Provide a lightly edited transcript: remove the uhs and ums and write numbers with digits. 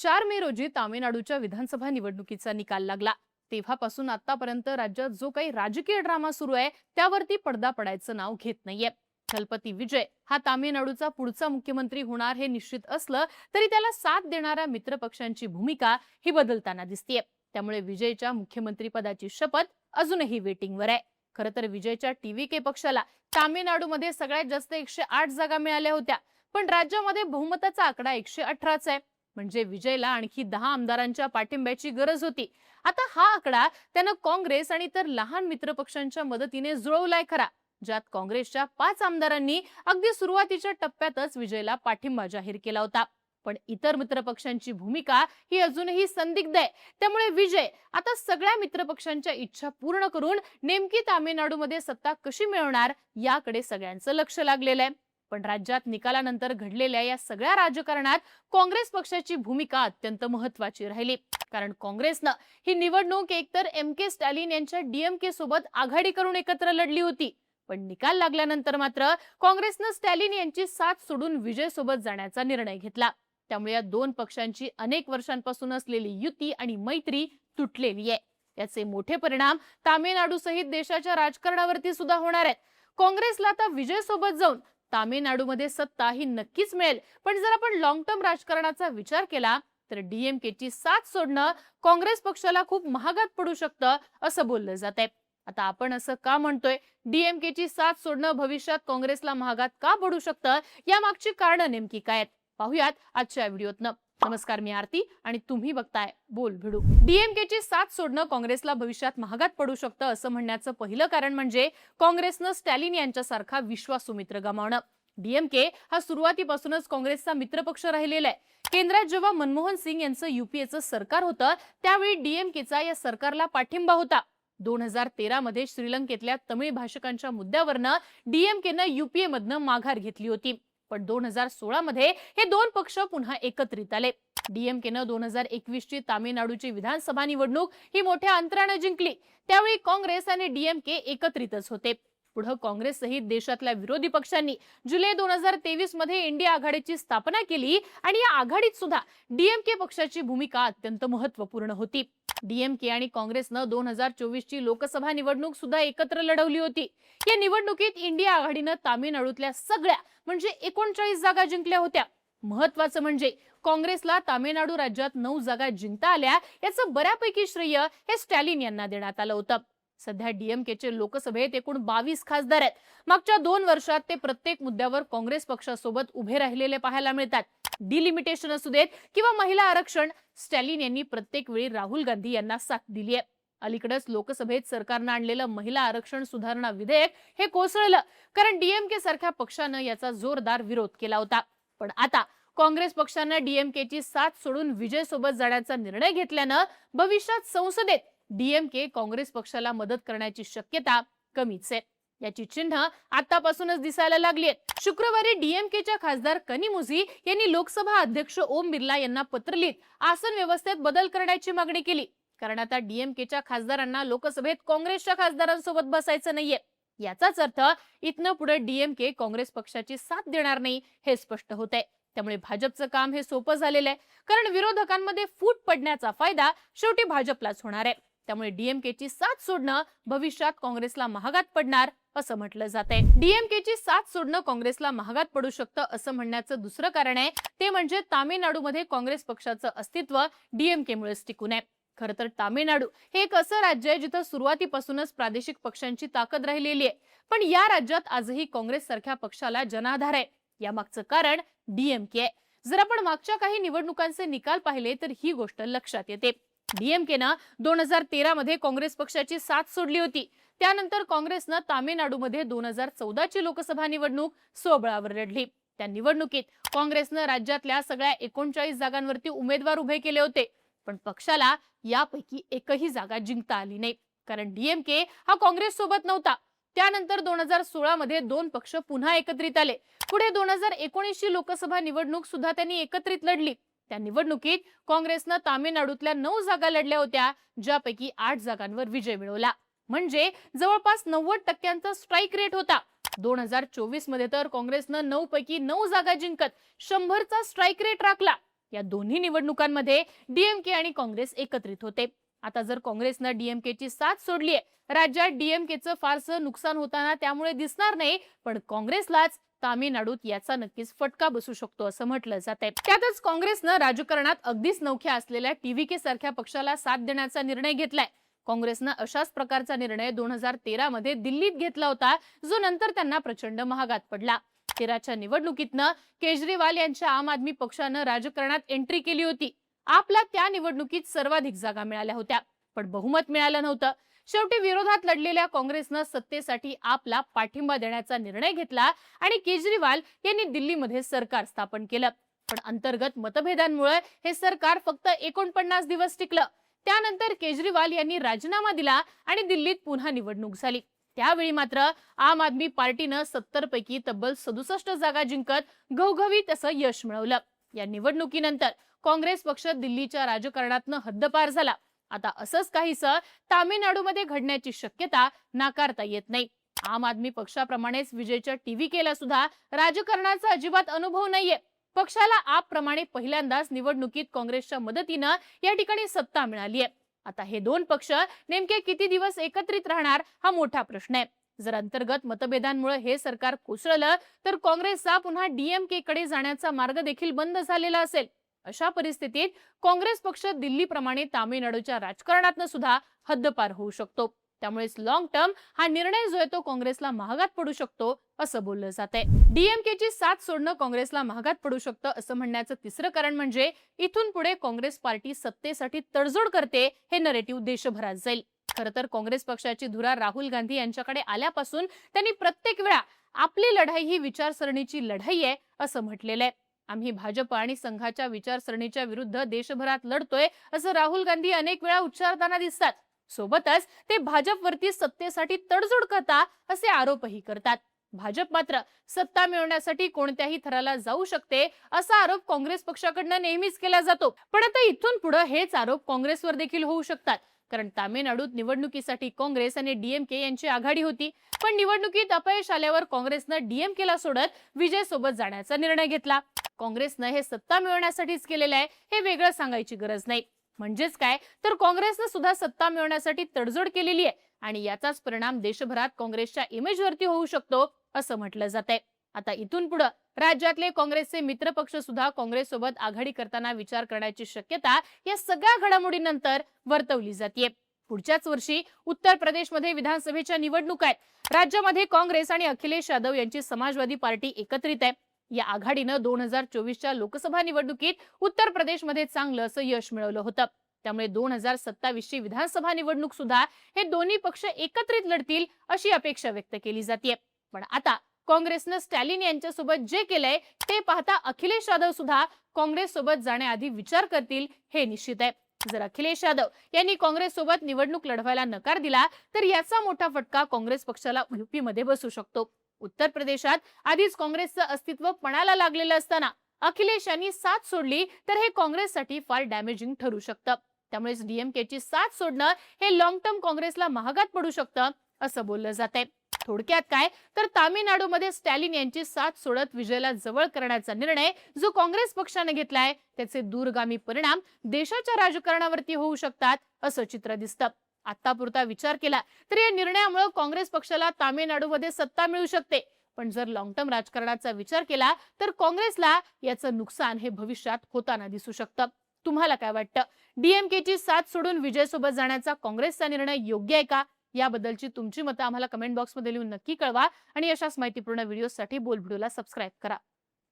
4 मे रोजी तामिळनाडूच्या विधानसभा निवडणुकीचा निकाल लागला। तेव्हापासून आतापर्यंत राज्यात जो काही राजकीय ड्रामा सुरू आहे त्यावरती पडदा पडायचं नाव घेत नाहीये। दलपती विजय हा तामिळनाडूचा पुढचा मुख्यमंत्री होणार हे निश्चित असलं तरी त्याला साथ देणाऱ्या मित्रपक्षांची भूमिका ही बदलताना दिसतेय। त्यामुळे विजयच्या मुख्यमंत्री पदाची शपथ अजूनही वेटिंगवर आहे। खरं तर विजयच्या टीव्हीके पक्षाला तामिळनाडूमध्ये सगळ्यात जास्त 108 जागा मिळाल्या होत्या, पण राज्यामध्ये बहुमताचा आकडा 118 आहे। म्हणजे विजयला आणखी 10 आमदारांच्या पाठिंब्याची गरज होती। आता हा आकडा त्यानं काँग्रेस आणि इतर लहान मित्रपक्षांच्या मदतीने जुळवलाय खरा, ज्यात काँग्रेसच्या 5 आमदारांनी अगदी सुरुवातीच्या टप्प्यातच विजयला पाठिंबा जाहीर केला होता। पण इतर मित्रपक्षांची भूमिका ही अजूनही संदिग्ध आहे। त्यामुळे विजय आता सगळ्या मित्रपक्षांच्या इच्छा पूर्ण करून नेमकी तामिळनाडूमध्ये सत्ता कशी मिळवणार याकडे सगळ्यांचं लक्ष लागलेलं आहे। पण राज्यात निकालानंतर घडलेल्या या सगळ्या राजकारणात काँग्रेस पक्षाची भूमिका अत्यंत महत्त्वाची राहिली। कारण काँग्रेसनं ही निवडणूक एकतर एम.के. स्टॅलिन यांच्या डीएमके सोबत आघाडी करून एकत्र लढली होती, पण निकाल लागल्यानंतर मात्र काँग्रेसनं स्टॅलिन यांची साथ सोडून विजय सोबत जाण्याचा निर्णय घेतला। त्यामुळे या दोन पक्षांची अनेक वर्षांपासून असलेली युती आणि मैत्री तुटलेली आहे। याचे मोठे परिणाम तामिळनाडू सहित देशाच्या राजकारणावरती सुद्धा होणार आहेत। काँग्रेसला आता विजय सोबत जाऊन तामिळनाडूमध्ये सत्ता ही नक्कीच मिळेल, पण जर आपण लॉंग टर्म राजकारणाचा विचार केला तर डीएमकेची साथ सोडणं काँग्रेस पक्षाला खूप महागात पडू शकतं असं बोललं जातंय। आता आपण असं का म्हणतोय, डीएमकेची साथ सोडणं भविष्यात काँग्रेसला महागात का पडू शकतं, यामागची कारणं नेमकी काय आहेत पाहूयात आजच्या व्हिडिओतनं। नमस्कार, मी आरती आणि तुम्ही बघताय बोल भिडू। डीएमकेची साथ सोडणं काँग्रेसला भविष्यात महागात पडू शकतं असं म्हणण्याचं पहिलं कारण म्हणजे काँग्रेसनं स्टॅलिन यांच्यासारखा विश्वासू मित्र गमावणं। डीएमके हा सुरुवातीपासूनच काँग्रेसचा मित्रपक्ष राहिलेला आहे। केंद्रात जेव्हा मनमोहन सिंग यांचं यूपीएचं सरकार होतं त्यावेळी डीएमकेचा या सरकारला पाठिंबा होता। 2013 मध्ये श्रीलंकेतल्या तमिळ भाषकांच्या मुद्द्यावरनं डीएमकेनं यूपीए मधनं माघार घेतली होती, पण 2016 मध्ये हे दोन पक्ष पुन्हा एकत्रित आले। डीएमकेनं 2021 ची तामिळनाडूची विधानसभा निवडणूक ही मोठ्या अंतराने जिंकली। त्यावेळी काँग्रेस आणि डीएमके एकत्रितच होते। पुढे काँग्रेस सहित देशातल्या विरोधी पक्षांनी जुलै 2023 मध्ये इंडिया आघाडीची स्थापना केली आणि या आघाडीत सुद्धा डीएमके पक्षाची भूमिका अत्यंत महत्त्वपूर्ण होती। डीएमके आणि काँग्रेसनं 2024 ची लोकसभा निवडणूक सुद्धा एकत्र लढवली होती। या निवडणुकीत इंडिया आघाडीनं तामिळनाडूतल्या सगळ्या म्हणजे 39 जागा जिंकल्या होत्या। महत्त्वाचं म्हणजे काँग्रेसला तामिळनाडू राज्यात 9 जागा जिंकता आल्या, याचं बऱ्यापैकी श्रेय हे स्टॅलिन यांना देण्यात आलं होतं। सध्या डीएमकेचे लोकसभेत एकूण 22 खासदार आहेत। मागच्या 2 वर्षात ते प्रत्येक मुद्द्यावर काँग्रेस पक्षासोबत उभे राहिलेले पाहायला मिळतात। डिलिमिटेशन असू देत किंवा महिला आरक्षण, स्टॅलिन यांनी प्रत्येक वेळी राहुल गांधी यांना साथ दिली आहे। अलीकडेच लोकसभेत सरकारनं आणलेलं महिला आरक्षण सुधारणा विधेयक हे कोसळलं, कारण डीएमके सारख्या पक्षानं याचा जोरदार विरोध केला होता। पण आता काँग्रेस पक्षानं डीएमकेची साथ सोडून विजय सोबत जाण्याचा निर्णय घेतल्यानं भविष्यात संसदेत डीएमके काँग्रेस पक्षाला मदत करण्याची शक्यता कमीच आहे। याची चिन्ह आतापासूनच दिसायला लागली आहेत। शुक्रवारी डीएमकेच्या खासदार कनिमोझी यांनी लोकसभा अध्यक्ष ओम बिर्ला यांना पत्र लिहित आसन व्यवस्थेत बदल करण्याची मागणी केली, कारण आता डीएमकेच्या खासदारांना लोकसभेत काँग्रेसच्या खासदारांसोबत बसायचं नाहीये। याचाच अर्थ इथनं पुढे डीएमके काँग्रेस पक्षाची साथ देणार नाही हे स्पष्ट होतंय। त्यामुळे भाजपचं काम हे सोपं झालेलं आहे, कारण विरोधकांमध्ये फूट पडण्याचा फायदा शेवटी भाजपलाच होणार आहे। त्यामुळे डीएमकेची साथ सोडणं भविष्यात काँग्रेसला महागात पडणार असं म्हटलं जातंय। डीएमकेची साथ सोडणं काँग्रेसला महागात पडू शकतं असं म्हणण्याचं दुसरं कारण आहे ते म्हणजे तामिळनाडूमध्ये काँग्रेस पक्षाचं अस्तित्व डीएमकेमुळेच टिकून आहे। खरं तर तामिळनाडू हे एक असं राज्य आहे जिथं सुरुवातीपासूनच प्रादेशिक पक्षांची ताकद राहिलेली आहे, पण या राज्यात आजही काँग्रेस सारख्या पक्षाला जनाधार आहे। यामागचं कारण डीएमके आहे। जर आपण मागच्या काही निवडणुकांचे निकाल पाहिले तर ही गोष्ट लक्षात येते। डीएमकेनं 2013 मध्ये काँग्रेस पक्षाची साथ सोडली होती। त्यानंतर काँग्रेसनं तामिळनाडूमध्ये 2014 ची लोकसभा निवडणूक सोबळावर लढली। त्या निवडणुकीत काँग्रेसनं राज्यातल्या सगळ्या 39 जागांवरती उमेदवार उभे केले होते, पण पक्षाला यापैकी एकही जागा जिंकता आली नाही, कारण डीएमके हा काँग्रेस सोबत नव्हता। त्यानंतर 2016 मध्ये दोन पक्ष पुन्हा एकत्रित आले। पुढे 2019 ची लोकसभा निवडणूक सुद्धा त्यांनी एकत्रित लढली। त्या निवडणुकीत काँग्रेसनं तामिळनाडूतल्या 9 जागा लढल्या होत्या, ज्यापैकी 8 जागांवर विजय मिळवला, म्हणजे जवळपास 90% स्ट्राईक रेट होता। 2024 मध्ये तर काँग्रेसनं 9 पैकी 9 जागा जिंकत 100चा स्ट्राईक रेट राखला। या दोन्ही निवडणुकांमध्ये डीएमके आणि काँग्रेस एकत्रित होते. आता जर काँग्रेसनं डीएमकेची साथ सोडलीये, राज्यात डीएमकेचं फारसं नुकसान होताना त्यामुळे दिसणार नाही, पण काँग्रेसलाच तामिळनाडूत याचा नक्कीच फटका बसू शकतो असं म्हटलं जातंय. त्यातच काँग्रेसनं राजकारणात अगदीच नवख्या असलेल्या टीव्हीके सारख्या पक्षाला साथ देण्याचा निर्णय घेतलाय. काँग्रेसनं अशाच प्रकारचा निर्णय 2013 मध्ये दिल्लीत घेतला होता, जो नंतर त्यांना प्रचंड महागात पडला. 13च्या निवडणुकीतनं केजरीवाल यांच्या आम आदमी पक्षानं राजकारणात एंट्री केली होती. आपला त्या निवडणुकीत सर्वाधिक जागा मिळाल्या होत्या, पण बहुमत मिळालं नव्हतं. शेवटी विरोधात लढलेल्या काँग्रेसनं सत्तेसाठी आपला पाठिंबा देण्याचा निर्णय घेतला आणि केजरीवाल यांनी दिल्लीमध्ये सरकार स्थापन केलं. पण अंतर्गत मतभेदांमुळे हे सरकार फक्त 49 दिवस टिकलं. त्यानंतर केजरीवाल यांनी राजीनामा दिला आणि दिल्लीत पुन्हा निवडणूक झाली. त्यावेळी मात्र आम आदमी पार्टीनं 70 पैकी तब्बल 67 जागा जिंकत घवघवीत असं यश मिळवलं. या निवडणुकीनंतर काँग्रेस पक्ष दिल्लीच्या राजकारणातनं हद्दपार झाला. आता असंच काहीसं तामिळनाडूमध्ये घडण्याची शक्यता नाकारता येत नाही. आम आदमी पक्षाप्रमाणेच विजयच्या टीव्हीकेला सुद्धा राजकारणाचा अजिबात अनुभव नाहीये. पक्षाला आप प्रमाणे पहिल्यांदाच निवडणुकीत काँग्रेसच्या मदतीनं या ठिकाणी सत्ता मिळालीये. आता हे दोन पक्ष नेमके किती दिवस एकत्रित राहणार हा मोठा प्रश्न आहे. जर अंतर्गत मतभेदांमुळे हे सरकार कोसळलं तर काँग्रेसचा पुन्हा डीएमके कडे जाण्याचा मार्ग देखील बंद झालेला असेल. अशा परिस्थितीत काँग्रेस पक्ष दिल्लीप्रमाणे तामिळनाडूच्या राजकारणातनं सुद्धा हद्दपार होऊ शकतो. त्यामुळेच लॉंग टर्म हा निर्णय जो आहे तो काँग्रेसला महागात पडू शकतो असं बोललं जातंय. डीएमकेची साथ सोडणं काँग्रेसला महागात पडू शकतं असं म्हणण्याचं तिसरं कारण म्हणजे इथून पुढे काँग्रेस पार्टी सत्तेसाठी तडजोड करते हे नरेटिव्ह देशभरात जाईल. खरं तर काँग्रेस पक्षाची धुरा राहुल गांधी यांच्याकडे आल्यापासून त्यांनी प्रत्येक वेळा आपली लढाई ही विचारसरणीची लढाई आहे असं म्हटलेलं आहे. आम्ही भाजप आणि संघाच्या विचारसरणीच्या विरुद्ध देशभरात लढतोय असं राहुल गांधी अनेक वेळा उच्चारताना दिसतात. सोबतच ते भाजपवरती सत्तेसाठी तडजोड करता असे आरोपही करतात. भाजप मात्र सत्ता मिळवण्यासाठी कोणत्याही थराला जाऊ शकते असा आरोप काँग्रेस पक्षाकडनं नेहमीच केला जातो. पण आता इथून पुढे हेच आरोप काँग्रेसवर देखील होऊ शकतात. कारण तामिळनाडूत निवडणुकीसाठी काँग्रेस आणि डीएमके यांची आघाडी होती. पण निवडणुकीत अपयश आल्यावर काँग्रेसनं डीएमकेला सोडत विजय सोबत जाण्याचा निर्णय घेतला. काँग्रेसनं हे सत्ता मिळवण्यासाठीच केलेलं आहे हे वेगळं सांगायची गरज नाही. म्हणजेच काय तर काँग्रेसनं सुद्धा सत्ता मिळवण्यासाठी तडजोड केलेली आहे आणि याचाच परिणाम देशभरात काँग्रेसच्या इमेजवरती होऊ शकतो असं म्हटलं जातंय. आता इथून पुढे राज्यातले काँग्रेसचे मित्रपक्ष सुद्धा काँग्रेस सोबत आघाडी करताना विचार करण्याची शक्यता या सगळ्या घडामोडींनंतर वर्तवली जाते. पुढच्याच वर्षी उत्तर प्रदेशमध्ये विधानसभेच्या निवडणुका आहेत. राज्यामध्ये काँग्रेस आणि अखिलेश यादव यांची समाजवादी पार्टी एकत्रित आहे. या आघाडीनं 2024च्या लोकसभा निवडणुकीत उत्तर प्रदेशमध्ये चांगलं असं यश मिळवलं होतं. त्यामुळे 2027ची विधानसभा निवडणूक सुद्धा हे दोन्ही पक्ष एकत्रित लढतील अशी अपेक्षा व्यक्त केली जाते. पण आता काँग्रेसनं स्टॅलिन यांच्यासोबत जे केलंय ते पाहता अखिलेश यादव सुद्धा काँग्रेस सोबत जाण्याआधी विचार करतील हे निश्चित आहे. जर अखिलेश यादव यांनी काँग्रेस सोबत निवडणूक लढवायला नकार दिला तर याचा मोठा फटका काँग्रेस पक्षाला यूपी मध्ये बसू शकतो. उत्तर प्रदेशात आधीच काँग्रेसचं अस्तित्व पणाला लागलेलं असताना अखिलेश यांनी साथ सोडली तर हे काँग्रेससाठी फार डॅमेजिंग ठरू शकतं. त्यामुळे डीएमकेची साथ सोडणं हे लॉंग टर्म काँग्रेसला महागात पडू शकतं असं बोललं जातंय. थोडक्यात काय तर तामिळनाडूमध्ये स्टॅलिन यांची साथ सोडत विजयाला जवळ करण्याचा निर्णय जो काँग्रेस पक्षाने घेतलाय त्याचे दूरगामी परिणाम देशाच्या राजकारणावरती होऊ शकतात असं चित्र दिसतं. आतापुरता विचार केला तर या निर्णयामुळे काँग्रेस पक्षाला तामिळनाडूमध्ये सत्ता मिळू शकते. पण जर लॉंग टर्म राजकारणाचा विचार केला तर काँग्रेसला याचं नुकसान हे भविष्यात होताना दिसू शकतं. तुम्हाला काय वाटतं? डीएमकेची साथ सोडून विजय सोबत जाण्याचा काँग्रेसचा निर्णय योग्य आहे का? याबद्दलची तुमची मतं आम्हाला कमेंट बॉक्समध्ये लिहून नक्की कळवा आणि अशाच माहितीपूर्ण व्हिडिओसाठी बोल व्हिडिओला सबस्क्राईब करा.